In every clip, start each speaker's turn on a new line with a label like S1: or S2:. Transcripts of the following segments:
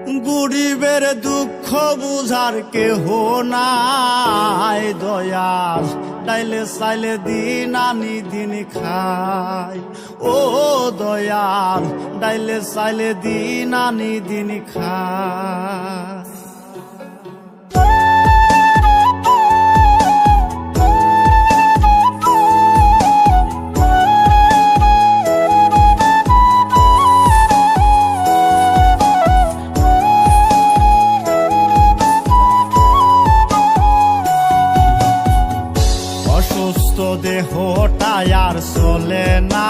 S1: গরিবের দুঃখ বুঝার কেহ নাই, দয়াল ডাইলে চাইলে দিন আনি দিন খায়। ও দয়াল ডাইলে চাইলে দিন আনি দিন খায়। অসুস্থ দেহটাই আর চলে না,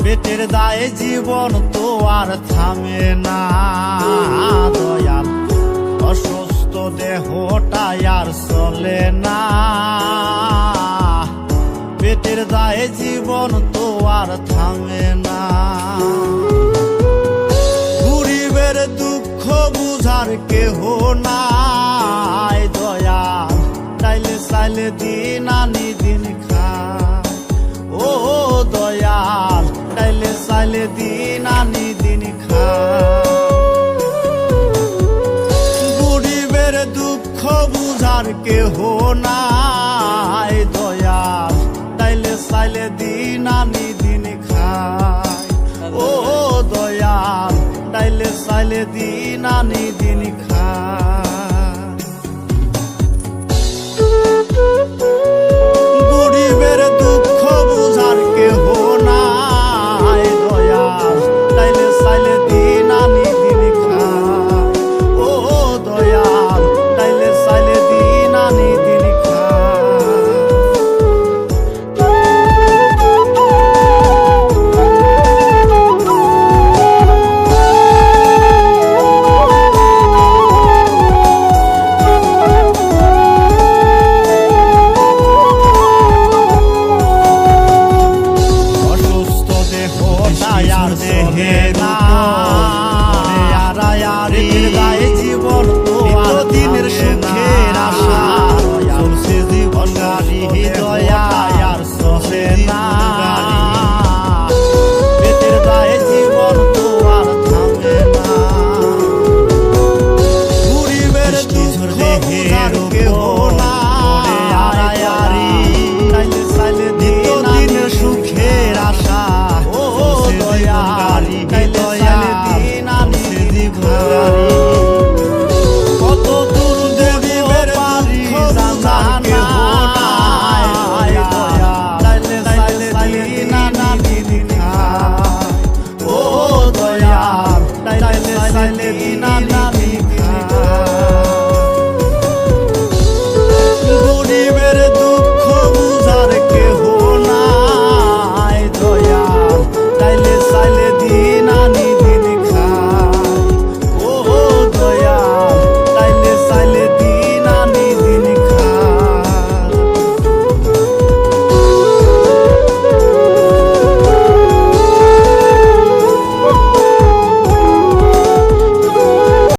S1: পেটের দায়ে জীবন তো আর থামে না। দয়াল অসুস্থ দেহটাই আর চলে না, পেটের দায়ে জীবন তো আর থামে না। গরিবের দুঃখ বুঝার কেহ নাই, দয়াল ডাইলে চাইলে দিন আনি দিন খায়। ও দয়াল ডাইলে চাইলে দিন আনি দিন খায়। গরিবের দুঃখ বুঝার কেহ নাই, দয়াল ডাইলে চাইলে দিন আনি দিন খায়। ও দয়াল ডাইলে চাইলে দিন আনি দিন খায়। গরিবের দুঃখ বুঝার কেহ নাই, দয়াল ডাইলে চাইলে দিন আনি দিন খায়। ও দয়াল ডাইলে চাইলে দিন আনি দিন জীবন তো দিনের সুখের আশা চলছে জীবন গাড়ি, দয়া আর চলে না।